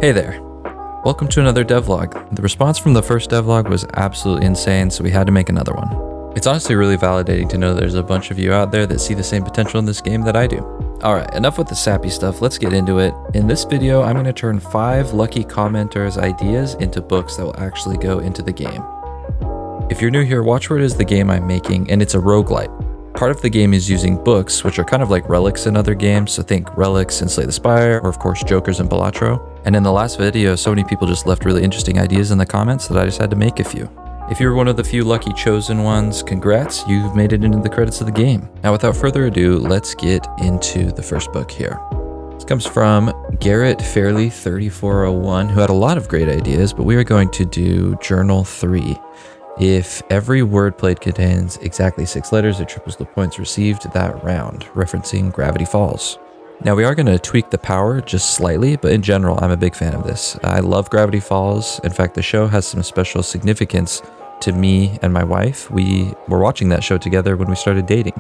Hey there. Welcome to another devlog. The response from the first devlog was absolutely insane, so we had to make another one. It's honestly really validating to know there's a bunch of you out there that see the same potential in this game that I do. Alright, enough with the sappy stuff, let's get into it. In this video, I'm going to turn 5 lucky commenters' ideas into books that will actually go into the game. If you're new here, Watchword is the game I'm making, and it's a roguelike. Part of the game is using books, which are kind of like relics in other games, so think relics in Slay the Spire, or of course Jokers in Balatro. And in the last video, so many people just left really interesting ideas in the comments that I just had to make a few. If you're one of the few lucky chosen ones, congrats, you've made it into the credits of the game. Now without further ado, let's get into the first book here. This comes from Garrett Fairley 3401, who had a lot of great ideas, but we are going to do Journal 3. If every word played contains exactly 6 letters, it triples the points received that round, referencing Gravity Falls. Now we are going to tweak the power just slightly, but in general, I'm a big fan of this. I love Gravity Falls. In fact, the show has some special significance to me and my wife. We were watching that show together when we started dating.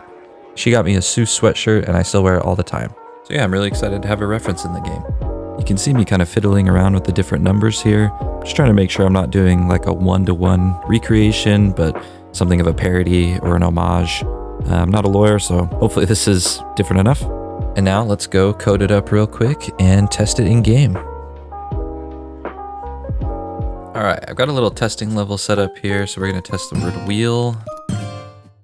She got me a Seuss sweatshirt and I still wear it all the time. So yeah, I'm really excited to have a reference in the game. You can see me kind of fiddling around with the different numbers here. Just trying to make sure I'm not doing like a one-to-one recreation, but something of a parody or an homage. I'm not a lawyer, so hopefully this is different enough. And now let's go code it up real quick and test it in game. All right, I've got a little testing level set up here. So we're gonna test the word wheel,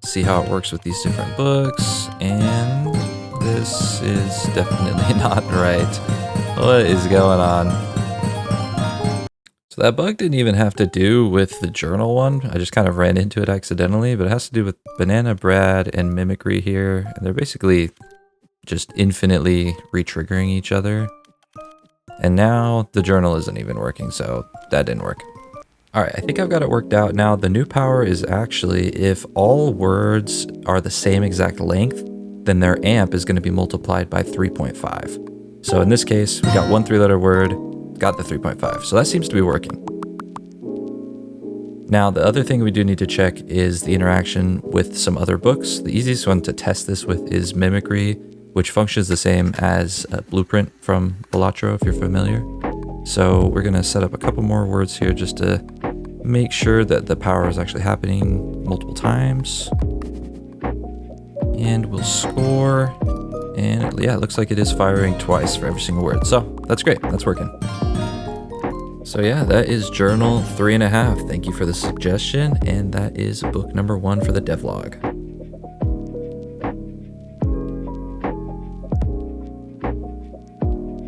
see how it works with these different books. And this is definitely not right. What is going on? So that bug didn't even have to do with the journal one. I just kind of ran into it accidentally, but it has to do with banana bread and mimicry here. And they're basically just infinitely re-triggering each other. And now the journal isn't even working, so that didn't work. All right, I think I've got it worked out now. The new power is actually if all words are the same exact length, then their amp is going to be multiplied by 3.5. So in this case, we got one 3-letter word, got the 3.5. So that seems to be working. Now, the other thing we do need to check is the interaction with some other books. The easiest one to test this with is mimicry, which functions the same as a blueprint from Balatro, if you're familiar. So we're gonna set up a couple more words here just to make sure that the power is actually happening multiple times. And we'll score. And yeah, it looks like it is firing twice for every single word. So that's great, that's working. So yeah, that is Journal 3.5. Thank you for the suggestion. And that is book number 1 for the devlog.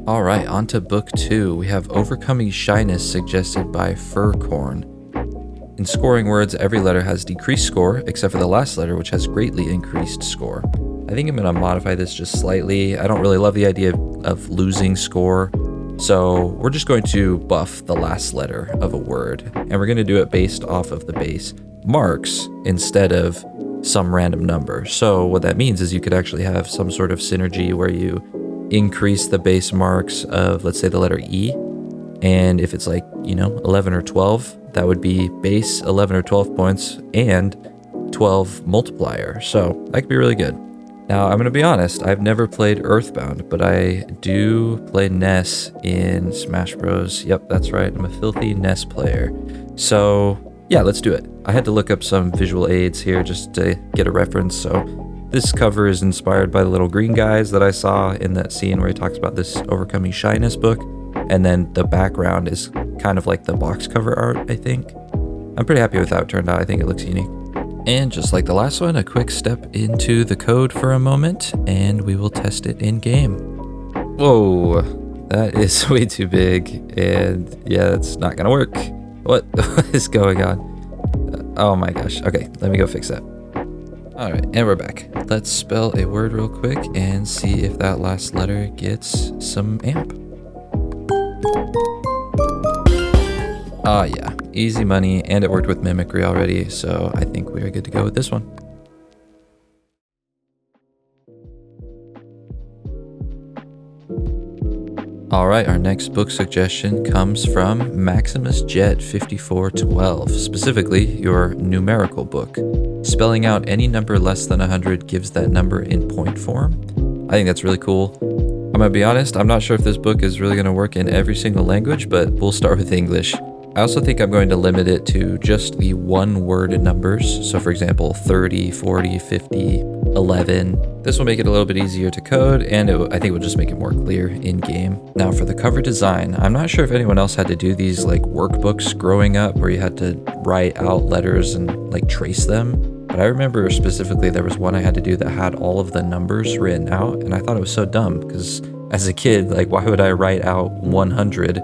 All right, on to book 2. We have Overcoming Shyness suggested by Furcorn. In scoring words, every letter has decreased score, except for the last letter, which has greatly increased score. I think I'm going to modify this just slightly. I don't really love the idea of losing score, so we're just going to buff the last letter of a word, and we're going to do it based off of the base marks instead of some random number. So what that means is you could actually have some sort of synergy where you increase the base marks of, let's say, the letter E, and if it's like, 11 or 12, that would be base 11 or 12 points and 12 multiplier. So that could be really good. Now, I'm going to be honest, I've never played Earthbound, but I do play Ness in Smash Bros. Yep, that's right. I'm a filthy Ness player. So yeah, let's do it. I had to look up some visual aids here just to get a reference. So this cover is inspired by the little green guys that I saw in that scene where he talks about this Overcoming Shyness book. And then the background is kind of like the box cover art, I think. I'm pretty happy with how it turned out. I think it looks unique. And just like the last one, a quick step into the code for a moment, and we will test it in game. Whoa, that is way too big, and yeah, that's not gonna work. What is going on? Oh my gosh. Okay, let me go fix that. All right, and we're back. Let's spell a word real quick and see if that last letter gets some amp. Ah, yeah, easy money, and it worked with mimicry already, so I think we are good to go with this one. All right, our next book suggestion comes from Maximus Jet 5412, specifically your Numerical book. Spelling out any number less than 100 gives that number in point form. I think that's really cool. I'm gonna be honest, I'm not sure if this book is really gonna work in every single language, but we'll start with English. I also think I'm going to limit it to just the one-word numbers. So for example, 30, 40, 50, 11. This will make it a little bit easier to code, and I think it will just make it more clear in-game. Now for the cover design, I'm not sure if anyone else had to do these like workbooks growing up where you had to write out letters and like trace them. But I remember specifically there was one I had to do that had all of the numbers written out, and I thought it was so dumb because as a kid, like why would I write out 100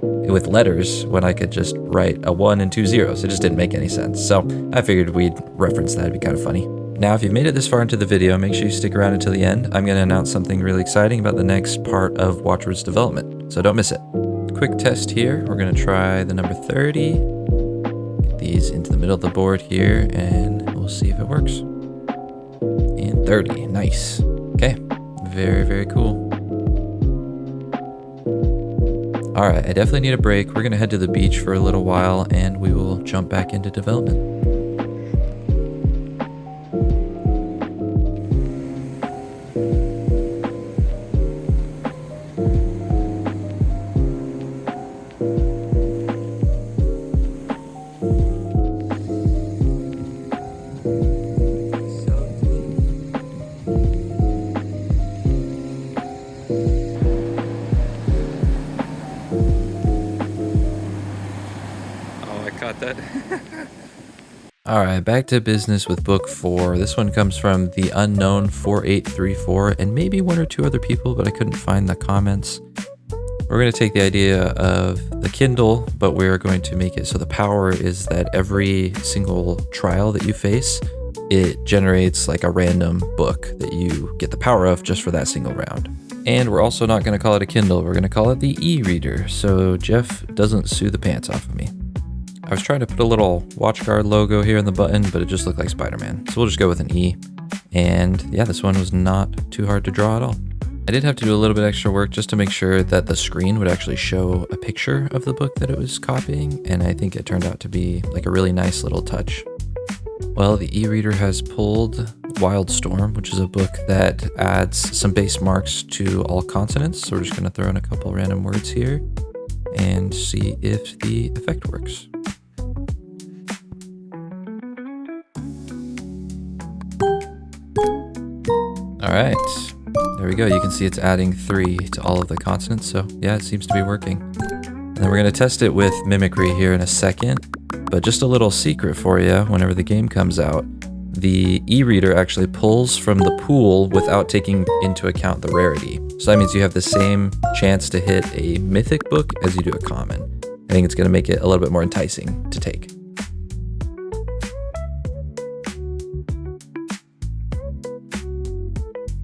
with letters when I could just write a 1 and 2 zeros? It just didn't make any sense. So I figured we'd reference that. It'd be kind of funny. Now, if you've made it this far into the video, make sure you stick around until the end. I'm going to announce something really exciting about the next part of Watchword's development, so don't miss it. Quick test here. We're going to try the number 30. Get these into the middle of the board here, and we'll see if it works. And 30. Nice. Okay. Very, very cool. All right, I definitely need a break. We're going to head to the beach for a little while, and we will jump back into development. That. All right, back to business with book 4. This one comes from the unknown 4834 and maybe one or two other people, but I couldn't find the comments. We're going to take the idea of the Kindle, but we're going to make it so the power is that every single trial that you face, it generates like a random book that you get the power of just for that single round. And we're also not going to call it a Kindle, we're going to call it the e-reader, so Jeff doesn't sue the pants off of me. I was trying to put a little WatchGuard logo here in the button, but it just looked like Spider-Man. So we'll just go with an E. And yeah, this one was not too hard to draw at all. I did have to do a little bit extra work just to make sure that the screen would actually show a picture of the book that it was copying. And I think it turned out to be like a really nice little touch. Well, the e-reader has pulled Wildstorm, which is a book that adds some base marks to all consonants. So we're just going to throw in a couple random words here and see if the effect works. All right, there we go. You can see it's adding 3 to all of the consonants. So yeah, it seems to be working. And then we're going to test it with mimicry here in a second. But just a little secret for you, whenever the game comes out, the e-reader actually pulls from the pool without taking into account the rarity. So that means you have the same chance to hit a mythic book as you do a common. I think it's going to make it a little bit more enticing to take.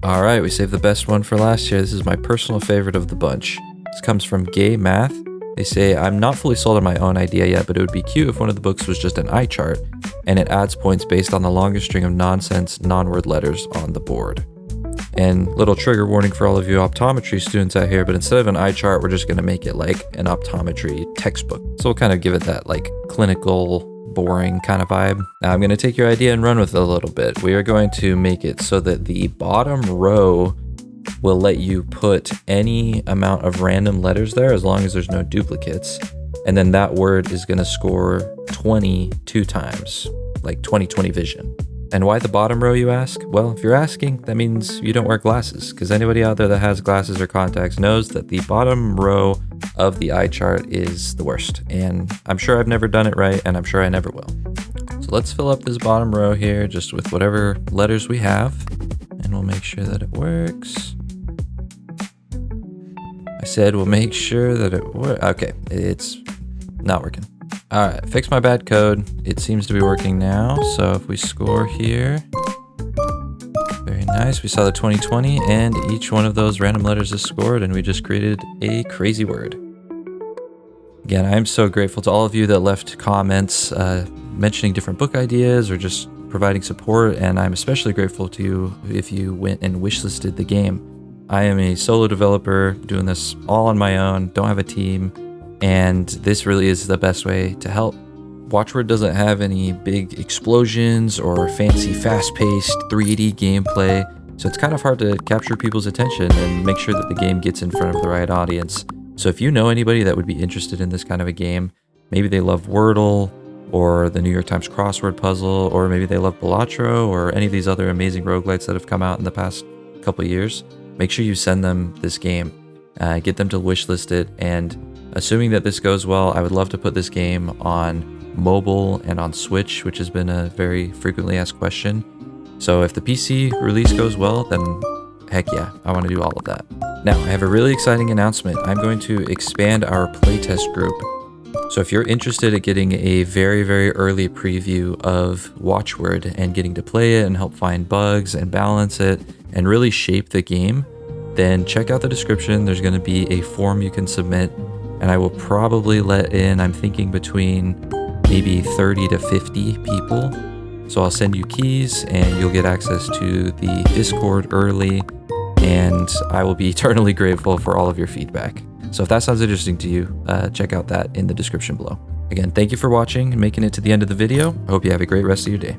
All right, we saved the best one for last here. This is my personal favorite of the bunch. This comes from Gay Math. They say, I'm not fully sold on my own idea yet, but it would be cute if one of the books was just an eye chart and it adds points based on the longest string of nonsense, non-word letters on the board. And little trigger warning for all of you optometry students out here, but instead of an eye chart, we're just going to make it like an optometry textbook. So we'll kind of give it that like clinical, boring kind of vibe. Now I'm going to take your idea and run with it a little bit. We are going to make it so that the bottom row will let you put any amount of random letters there as long as there's no duplicates. And then that word is going to score 20 2 times, like 20/20 vision. And why the bottom row, you ask? Well, if you're asking, that means you don't wear glasses, because anybody out there that has glasses or contacts knows that the bottom row of the eye chart is the worst. And I'm sure I've never done it right, and I'm sure I never will. So let's fill up this bottom row here just with whatever letters we have, and we'll make sure that it works. I said we'll make sure that it works. Okay, it's not working. All right, fix my bad code. It seems to be working now. So if we score here, very nice. We saw the 20/20 and each one of those random letters is scored and we just created a crazy word. Again, I'm so grateful to all of you that left comments mentioning different book ideas or just providing support. And I'm especially grateful to you if you went and wishlisted the game. I am a solo developer doing this all on my own, don't have a team. And this really is the best way to help. Watchword doesn't have any big explosions or fancy fast-paced 3D gameplay, So it's kind of hard to capture people's attention and make sure that the game gets in front of the right audience. So if you know anybody that would be interested in this kind of a game, maybe they love Wordle or the New York Times crossword puzzle, or maybe they love Balatro or any of these other amazing roguelites that have come out in the past couple of years, make sure you send them this game. Get them to wishlist it, and assuming that this goes well, I would love to put this game on mobile and on Switch, which has been a very frequently asked question. So if the PC release goes well, then heck yeah, I want to do all of that. Now, I have a really exciting announcement. I'm going to expand our playtest group. So if you're interested in getting a very, very early preview of Watchword and getting to play it and help find bugs and balance it and really shape the game, then check out the description. There's going to be a form you can submit, and I will probably let in, I'm thinking between maybe 30 to 50 people. So I'll send you keys and you'll get access to the Discord early, and I will be eternally grateful for all of your feedback. So if that sounds interesting to you, check out that in the description below. Again, thank you for watching and making it to the end of the video. I hope you have a great rest of your day.